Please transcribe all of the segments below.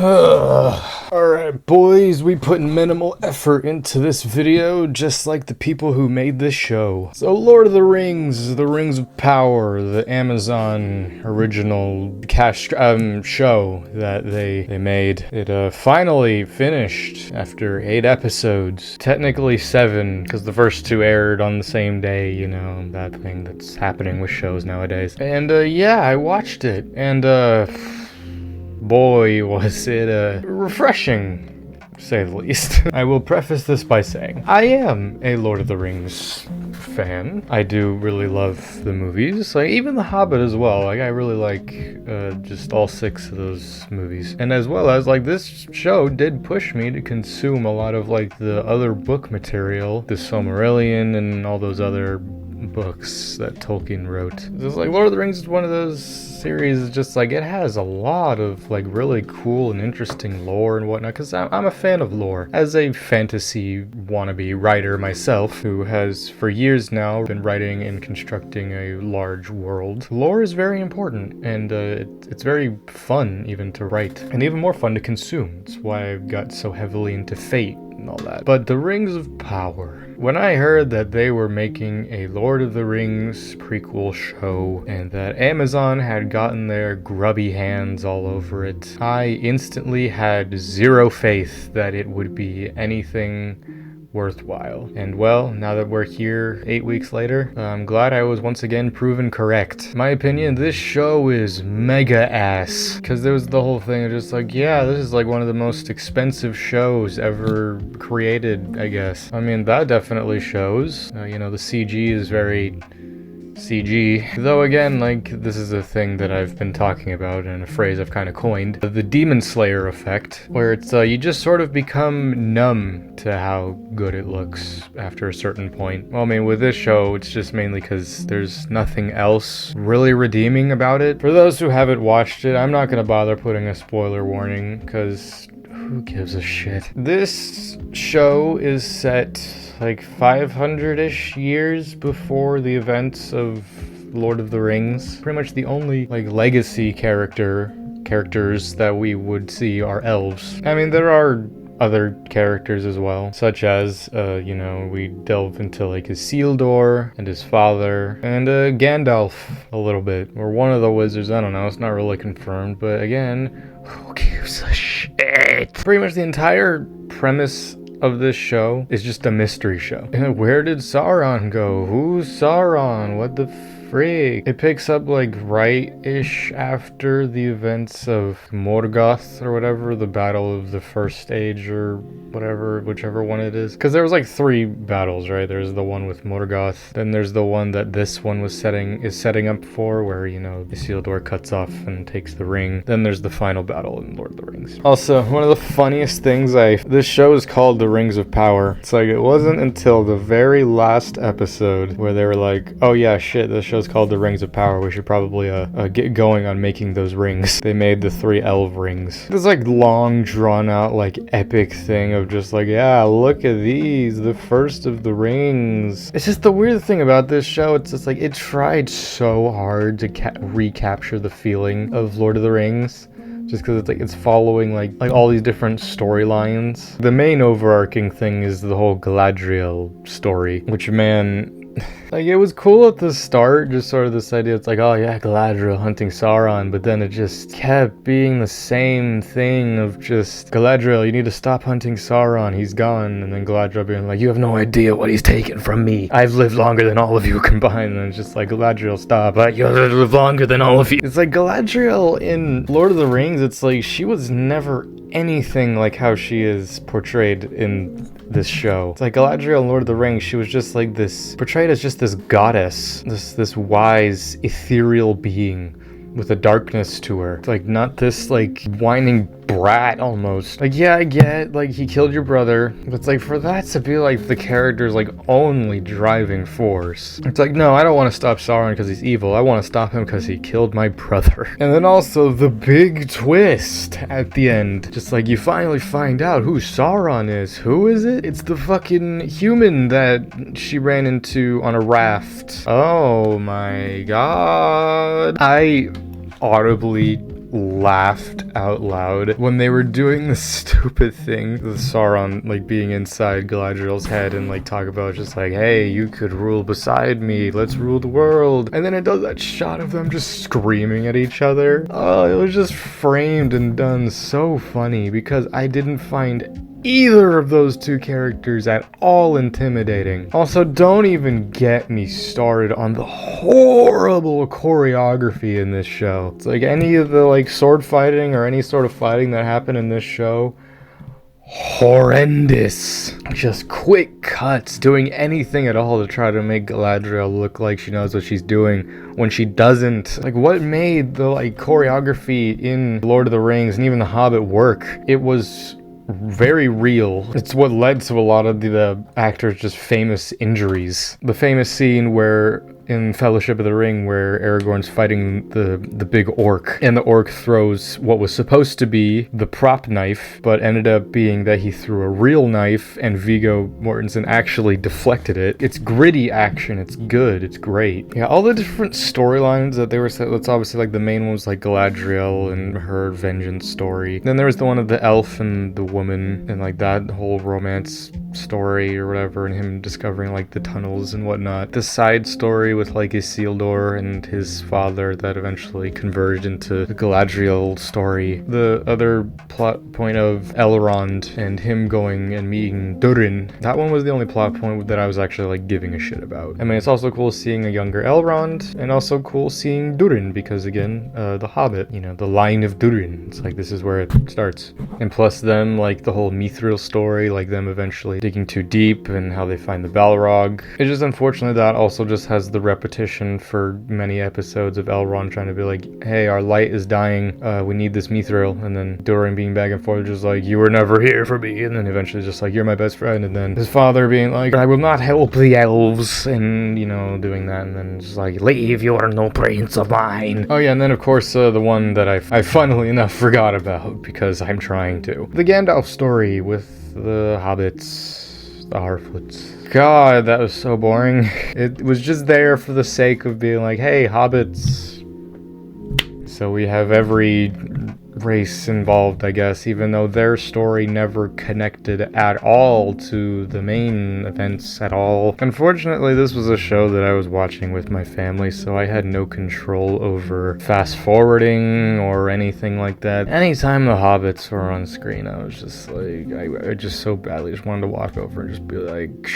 Alright boys, we put minimal effort into this video just like the people who made this show. So Lord of the Rings of Power, the Amazon original show that they made. It finally finished after 8 episodes. Technically 7, because the first 2 aired on the same day, you know, that thing that's happening with shows nowadays. And yeah, I watched it, and boy, was it refreshing, to say the least. I will preface this by saying, I am a Lord of the Rings fan. I do really love the movies, like even The Hobbit as well. Like I really like just all 6 of those movies. And as well as like this show did push me to consume a lot of like the other book material, the Silmarillion and all those other books that Tolkien wrote. Just like Lord of the Rings is one of those series, just like it has a lot of like really cool and interesting lore and whatnot, because I'm a fan of lore. As a fantasy wannabe writer myself, who has for years now been writing and constructing a large world, lore is very important, and it's very fun even to write, and even more fun to consume. That's why I got so heavily into Fate and all that. But the Rings of Power, when I heard that they were making a Lord of the Rings prequel show and that Amazon had gotten their grubby hands all over it, I instantly had zero faith that it would be anything worthwhile. And well, now that we're here 8 weeks later, I'm glad I was once again proven correct. In my opinion, this show is mega ass. Because there was the whole thing of just like, yeah, this is like one of the most expensive shows ever created, I guess. I mean, that definitely shows. You know, the CG is very CG. Though again, like, this is a thing that I've been talking about and a phrase I've kind of coined. The Demon Slayer effect, where it's, you just sort of become numb to how good it looks after a certain point. Well, I mean, with this show, it's just mainly because there's nothing else really redeeming about it. For those who haven't watched it, I'm not gonna bother putting a spoiler warning, because who gives a shit? This show is set like 500-ish years before the events of Lord of the Rings. Pretty much the only like legacy characters that we would see are elves. I mean, there are other characters as well, such as, you know, we delve into like Isildur and his father, and Gandalf a little bit, or one of the wizards, I don't know, it's not really confirmed, but again, who gives a shit? Pretty much the entire premise of this show is just a mystery show. Where did Sauron go? Who's Sauron? What the frig? It picks up like right-ish after the events of Morgoth or whatever, the battle of the first age or whatever, whichever one it is. Because there was like 3 battles, right? There's the one with Morgoth, then there's the one that this one is setting up for, where, you know, Isildur cuts off and takes the ring. Then there's the final battle in Lord of the Rings. Also, one of the funniest things this show is called The Rings of Power. It's like, it wasn't until the very last episode where they were like, oh yeah, shit, this show's called The Rings of Power, we should probably get going on making those rings. They made the 3 elf rings. This like long drawn out like epic thing of just like, yeah, look at these, the first of the rings. It's just the weird thing about this show, it's just like it tried so hard to recapture the feeling of Lord of the Rings, just because it's like it's following like all these different storylines. The main overarching thing is the whole Galadriel story, which, man, like, it was cool at the start, just sort of this idea, it's like, oh yeah, Galadriel hunting Sauron, but then it just kept being the same thing of just, Galadriel, you need to stop hunting Sauron, he's gone, and then Galadriel being like, you have no idea what he's taken from me, I've lived longer than all of you combined, and it's just like, Galadriel, stop, you live longer than all of you. It's like, Galadriel in Lord of the Rings, it's like, she was never anything like how she is portrayed in this show. It's like Galadriel in Lord of the Rings, she was just like this, portrayed as just this goddess, this wise, ethereal being with a darkness to her. It's like not this like whining brat almost. Like, yeah, I get, like, he killed your brother, but it's like, for that to be like the character's like only driving force, it's like, no, I don't want to stop Sauron because he's evil, I want to stop him because he killed my brother. And then also the big twist at the end, just like you finally find out who Sauron is. Who is it? It's the fucking human that she ran into on a raft. Oh my god. I audibly laughed out loud when they were doing the stupid thing with Sauron, like, being inside Galadriel's head and, like, talk about just like, hey, you could rule beside me, let's rule the world. And then it does that shot of them just screaming at each other. Oh, it was just framed and done so funny because I didn't find either of those two characters at all intimidating. Also, don't even get me started on the horrible choreography in this show. It's like any of the like sword fighting or any sort of fighting that happened in this show, horrendous. Just quick cuts, doing anything at all to try to make Galadriel look like she knows what she's doing when she doesn't. Like, what made the like choreography in Lord of the Rings and even The Hobbit work? It was very real. It's what led to a lot of the actors' just famous injuries. The famous scene where in Fellowship of the Ring where Aragorn's fighting the big orc, and the orc throws what was supposed to be the prop knife, but ended up being that he threw a real knife and Viggo Mortensen actually deflected it. It's gritty action, it's good, it's great. Yeah, all the different storylines that they were set, that's obviously like the main one was like Galadriel and her vengeance story. Then there was the one of the elf and the woman and like that whole romance story or whatever, and him discovering like the tunnels and whatnot. The side story with like Isildur and his father that eventually converged into the Galadriel story. The other plot point of Elrond and him going and meeting Durin. That one was the only plot point that I was actually like giving a shit about. I mean, it's also cool seeing a younger Elrond, and also cool seeing Durin because again, The Hobbit, you know, the line of Durin. It's like this is where it starts. And plus them, like the whole Mithril story, like them eventually digging too deep and how they find the Balrog. It's just unfortunately that also just has the repetition for many episodes of Elrond trying to be like, hey, our light is dying, we need this Mithril, and then Durin being back and forth just like, you were never here for me, and then eventually just like, you're my best friend, and then his father being like, I will not help the elves, and you know, doing that, and then just like, leave, you are no prince of mine. Oh yeah, and then of course the one that I funnily enough forgot about because I'm trying to. The Gandalf story with the hobbits, the Harfoots. God, that was so boring. It was just there for the sake of being like, hey, hobbits. So we have every race involved, I guess, even though their story never connected at all to the main events at all. Unfortunately, this was a show that I was watching with my family, so I had no control over fast forwarding or anything like that. Anytime the hobbits were on screen, I was just like, I just so badly just wanted to walk over and just be like,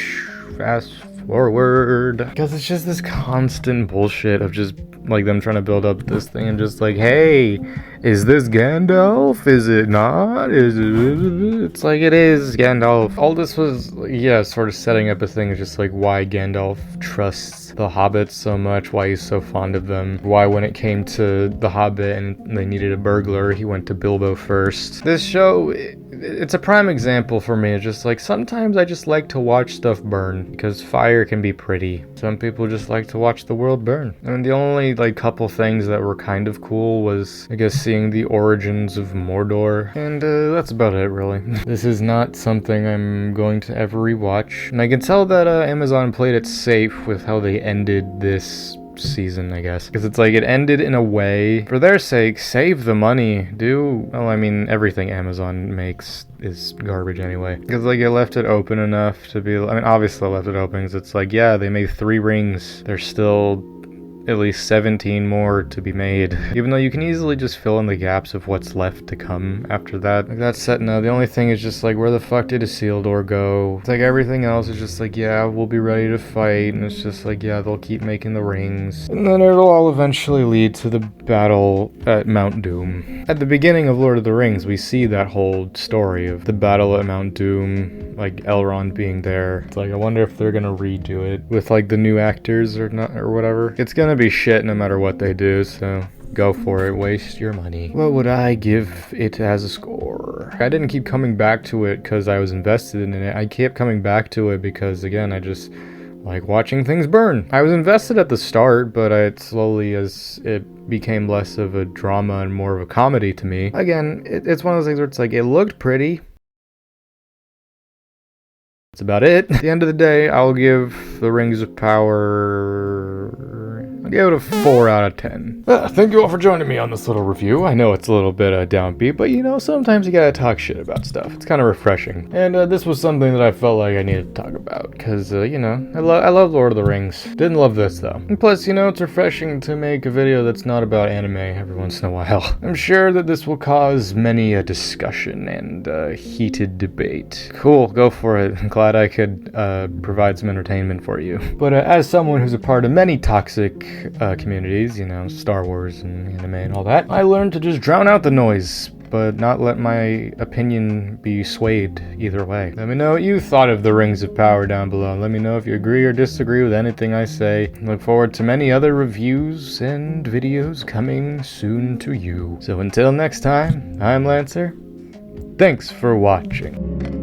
fast forward. Because it's just this constant bullshit of just like them trying to build up this thing and just like, hey, is this Gandalf? Is it not? Is it? It's like, it is Gandalf. All this was, yeah, sort of setting up a thing of just like why Gandalf trusts the hobbits so much, why he's so fond of them, why when it came to the Hobbit and they needed a burglar, he went to Bilbo first. This show, it's a prime example for me. It's just like, sometimes I just like to watch stuff burn because fire can be pretty. Some people just like to watch the world burn. And the only like couple things that were kind of cool was, I guess, seeing the origins of Mordor, and that's about it, really. This is not something I'm going to ever rewatch, and I can tell that Amazon played it safe with how they ended this season, I guess, because it's like it ended in a way, for their sake, save the money, well, I mean, everything Amazon makes is garbage anyway, because like it left it open enough to be, I mean, obviously it left it open because it's like, yeah, they made 3 rings, there's still at least 17 more to be made, even though you can easily just fill in the gaps of what's left to come after that. Like, that's set now. The only thing is just like, where the fuck did Isildur go? It's like everything else is just like, yeah, we'll be ready to fight, and it's just like, yeah, they'll keep making the rings, and then it'll all eventually lead to the battle at Mount Doom. At the beginning of Lord of the Rings, we see that whole story of the battle at Mount Doom, like Elrond being there. It's like, I wonder if they're gonna redo it with like the new actors or not, or whatever. It's gonna be shit no matter what they do, so go for it, waste your money. What would I give it as a score? I didn't keep coming back to it because I was invested in it. I kept coming back to it because, again, I just like watching things burn. I was invested at the start, but slowly, as it became less of a drama and more of a comedy to me, again, it's one of those things where it's like, it looked pretty. That's about it. At the end of the day, I'll give The Rings of Power, I gave it a 4 out of 10. Thank you all for joining me on this little review. I know it's a little bit downbeat, but you know, sometimes you gotta talk shit about stuff. It's kind of refreshing. And this was something that I felt like I needed to talk about, because, you know, I love Lord of the Rings. Didn't love this, though. And plus, you know, it's refreshing to make a video that's not about anime every once in a while. I'm sure that this will cause many a discussion and heated debate. Cool, go for it. I'm glad I could provide some entertainment for you. But as someone who's a part of many toxic communities, you know, Star Wars and anime and all that, I learned to just drown out the noise, but not let my opinion be swayed either way. Let me know what you thought of the Rings of Power down below. Let me know if you agree or disagree with anything I say. Look forward to many other reviews and videos coming soon to you. So until next time, I'm Lancer. Thanks for watching.